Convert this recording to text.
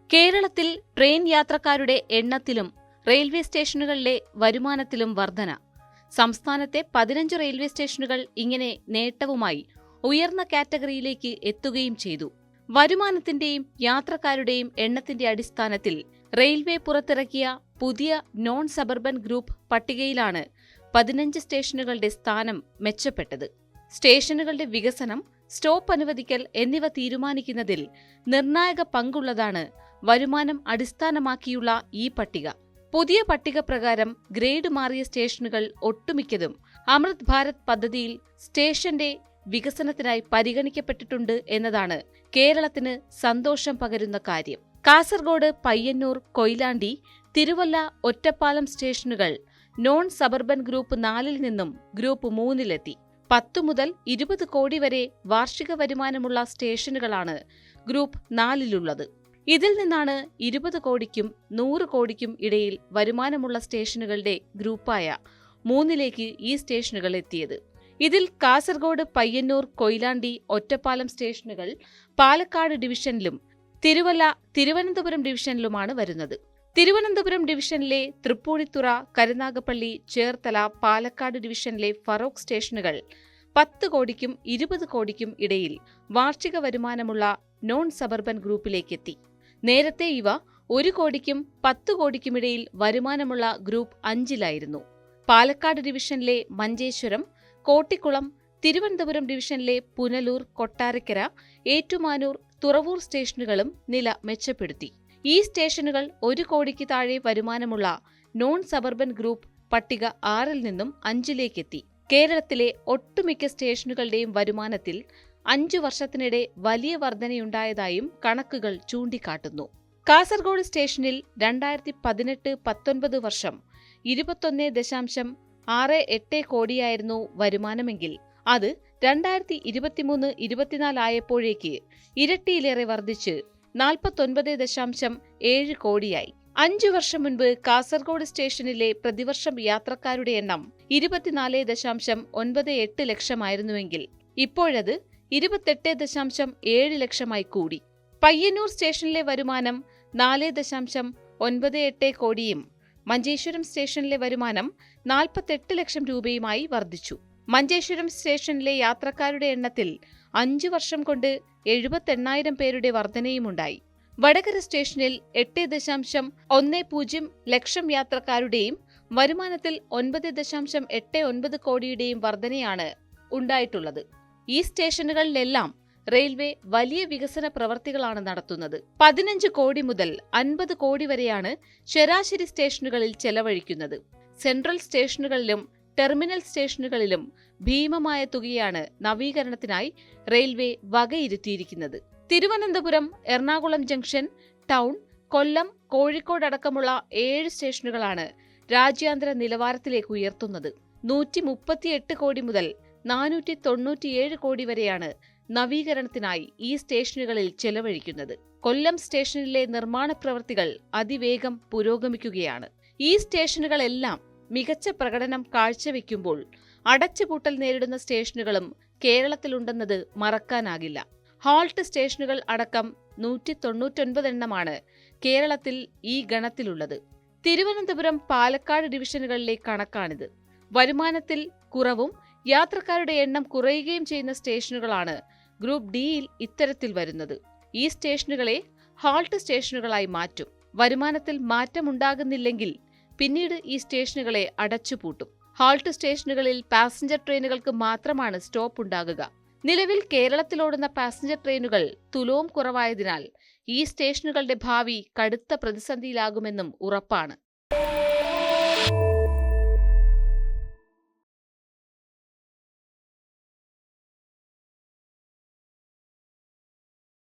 കേരളത്തിൽ ട്രെയിൻ യാത്രക്കാരുടെ എണ്ണത്തിലും റെയിൽവേ സ്റ്റേഷനുകളിലെ വരുമാനത്തിലും വർധന. സംസ്ഥാനത്തെ 15 റെയിൽവേ സ്റ്റേഷനുകൾ ഇങ്ങനെ നേട്ടവുമായി ഉയർന്ന കാറ്റഗറിയിലേക്ക് എത്തുകയും ചെയ്തു. വരുമാനത്തിന്റെയും യാത്രക്കാരുടെയും എണ്ണത്തിന്റെ അടിസ്ഥാനത്തിൽ റെയിൽവേ പുറത്തിറക്കിയ പുതിയ നോൺ സബർബൻ ഗ്രൂപ്പ് പട്ടികയിലാണ് 15 സ്റ്റേഷനുകളുടെ സ്ഥാനം മെച്ചപ്പെട്ടത്. സ്റ്റേഷനുകളുടെ വികസനം, സ്റ്റോപ്പ് അനുവദിക്കൽ എന്നിവ തീരുമാനിക്കുന്നതിൽ നിർണായക പങ്കുള്ളതാണ് വരുമാനം അടിസ്ഥാനമാക്കിയുള്ള ഈ പട്ടിക. പുതിയ പട്ടിക പ്രകാരം ഗ്രേഡ് മാറിയ സ്റ്റേഷനുകൾ ഒട്ടുമിക്കതും അമൃത് ഭാരത് പദ്ധതിയിൽ സ്റ്റേഷന്റെ വികസനത്തിനായി പരിഗണിക്കപ്പെട്ടിട്ടുണ്ട് എന്നതാണ് കേരളത്തിന് സന്തോഷം പകരുന്ന കാര്യം. കാസർഗോഡ്, പയ്യന്നൂർ, കൊയിലാണ്ടി, തിരുവല്ല, ഒറ്റപ്പാലം സ്റ്റേഷനുകൾ നോൺ സബർബൻ ഗ്രൂപ്പ് 4-ൽ നിന്നും ഗ്രൂപ്പ് 3-ലെത്തി. 10 മുതൽ 20 കോടി വരെ വാർഷിക വരുമാനമുള്ള സ്റ്റേഷനുകളാണ് ഗ്രൂപ്പ് 4-ലുള്ളത്. ഇതിൽ നിന്നാണ് 20 കോടിക്കും 100 കോടിക്കും ഇടയിൽ വരുമാനമുള്ള സ്റ്റേഷനുകളുടെ ഗ്രൂപ്പായ 3-ലേക്ക് ഈ സ്റ്റേഷനുകൾ എത്തിയത്. ഇതിൽ കാസർഗോഡ്, പയ്യന്നൂർ, കൊയിലാണ്ടി, ഒറ്റപ്പാലം സ്റ്റേഷനുകൾ പാലക്കാട് ഡിവിഷനിലും തിരുവല്ല, തിരുവനന്തപുരം ഡിവിഷനിലുമാണ് വരുന്നത്. തിരുവനന്തപുരം ഡിവിഷനിലെ തൃപ്പൂണിത്തുറ, കരുനാഗപ്പള്ളി, ചേർത്തല, പാലക്കാട് ഡിവിഷനിലെ ഫറോക്ക് സ്റ്റേഷനുകൾ 10 കോടിക്കും 20 കോടിക്കും ഇടയിൽ വാർഷിക വരുമാനമുള്ള നോൺ സബർബൻ ഗ്രൂപ്പിലേക്കെത്തി. നേരത്തെ ഇവ 1 കോടിക്കും 10 കോടിക്കുമിടയിൽ വരുമാനമുള്ള ഗ്രൂപ്പ് 5-ലായിരുന്നു. പാലക്കാട് ഡിവിഷനിലെ മഞ്ചേശ്വരം, കോട്ടിക്കുളം, തിരുവനന്തപുരം ഡിവിഷനിലെ പുനലൂർ, കൊട്ടാരക്കര, ഏറ്റുമാനൂർ, തുറവൂർ സ്റ്റേഷനുകളും നില മെച്ചപ്പെടുത്തി. ഈ സ്റ്റേഷനുകൾ 1 കോടിക്ക് താഴെ വരുമാനമുള്ള നോൺ സബർബൻ ഗ്രൂപ്പ് പട്ടിക 6-ൽ നിന്നും 5-ലേക്കെത്തി. കേരളത്തിലെ ഒട്ടുമിക്ക സ്റ്റേഷനുകളുടെയും വരുമാനത്തിൽ 5 വർഷത്തിനിടെ വലിയ വർധനയുണ്ടായതായും കണക്കുകൾ ചൂണ്ടിക്കാട്ടുന്നു. കാസർഗോഡ് സ്റ്റേഷനിൽ 2018-19 വർഷം 21.68 കോടിയായിരുന്നു വരുമാനമെങ്കിൽ അത് 2023-24 ആയപ്പോഴേക്ക് ഇരട്ടിയിലേറെ വർദ്ധിച്ച് 49.7 കോടിയായി. 5 വർഷം മുൻപ് കാസർഗോഡ് സ്റ്റേഷനിലെ പ്രതിവർഷം യാത്രക്കാരുടെ എണ്ണം 24.98 ലക്ഷമായിരുന്നുവെങ്കിൽ ഇപ്പോഴത് 28.7 ലക്ഷമായി കൂടി. പയ്യന്നൂർ സ്റ്റേഷനിലെ വരുമാനം 4.98 കോടിയും മഞ്ചേശ്വരം സ്റ്റേഷനിലെ വരുമാനം 48 ലക്ഷം രൂപയുമായി വർദ്ധിച്ചു. മഞ്ചേശ്വരം സ്റ്റേഷനിലെ യാത്രക്കാരുടെ എണ്ണത്തിൽ 5 വർഷം കൊണ്ട് 78,000 പേരുടെ വർധനയുമുണ്ടായി. വടകര സ്റ്റേഷനിൽ 8.10 ലക്ഷം യാത്രക്കാരുടെയും വരുമാനത്തിൽ 9.89 കോടിയുടെയും വർധനയാണ് ഉണ്ടായിട്ടുള്ളത്. ഈ സ്റ്റേഷനുകളിലെല്ലാം റെയിൽവേ വലിയ വികസന പ്രവർത്തികളാണ് നടത്തുന്നത്. 15 കോടി മുതൽ 50 കോടി വരെയാണ് ശരാശരി സ്റ്റേഷനുകളിൽ ചെലവഴിക്കുന്നത്. സെൻട്രൽ സ്റ്റേഷനുകളിലും ടെർമിനൽ സ്റ്റേഷനുകളിലും ഭീമമായ തുകയാണ് നവീകരണത്തിനായി റെയിൽവേ വകയിരുത്തിയിരിക്കുന്നത്. തിരുവനന്തപുരം, എറണാകുളം ജംഗ്ഷൻ, ടൗൺ, കൊല്ലം, കോഴിക്കോട് അടക്കമുള്ള 7 സ്റ്റേഷനുകളാണ് രാജ്യാന്തര നിലവാരത്തിലേക്ക് ഉയർത്തുന്നത്. 138 കോടി മുതൽ 497 കോടി വരെയാണ് നവീകരണത്തിനായി ഈ സ്റ്റേഷനുകളിൽ ചെലവഴിക്കുന്നത്. കൊല്ലം സ്റ്റേഷനിലെ നിർമ്മാണ പ്രവൃത്തികൾ അതിവേഗം പുരോഗമിക്കുകയാണ്. ഈ സ്റ്റേഷനുകളെല്ലാം മികച്ച പ്രകടനം കാഴ്ചവെക്കുമ്പോൾ അടച്ചുപൂട്ടൽ നേരിടുന്ന സ്റ്റേഷനുകളും കേരളത്തിലുണ്ടെന്നത് മറക്കാനാകില്ല. ഹാൾട്ട് സ്റ്റേഷനുകൾ അടക്കം 199 എണ്ണമാണ് കേരളത്തിൽ ഈ ഗണത്തിലുള്ളത്. തിരുവനന്തപുരം, പാലക്കാട് ഡിവിഷനുകളിലെ കണക്കാണിത്. വരുമാനത്തിൽ കുറവും യാത്രക്കാരുടെ എണ്ണം കുറയുകയും ചെയ്യുന്ന സ്റ്റേഷനുകളാണ് ഗ്രൂപ്പ് ഡിയിൽ ഇത്തരത്തിൽ വരുന്നത്. ഈ സ്റ്റേഷനുകളെ ഹാൾട്ട് സ്റ്റേഷനുകളായി മാറ്റും. വരുമാനത്തിൽ മാറ്റമുണ്ടാകുന്നില്ലെങ്കിൽ പിന്നീട് ഈ സ്റ്റേഷനുകളെ അടച്ചുപൂട്ടും. ഹാൾട്ട് സ്റ്റേഷനുകളിൽ പാസഞ്ചർ ട്രെയിനുകൾക്ക് മാത്രമാണ് സ്റ്റോപ്പ് ഉണ്ടാകുക. നിലവിൽ കേരളത്തിലോടുന്ന പാസഞ്ചർ ട്രെയിനുകൾ തുലോം കുറവായതിനാൽ ഈ സ്റ്റേഷനുകളുടെ ഭാവി കടുത്ത പ്രതിസന്ധിയിലാകുമെന്നും ഉറപ്പാണ്.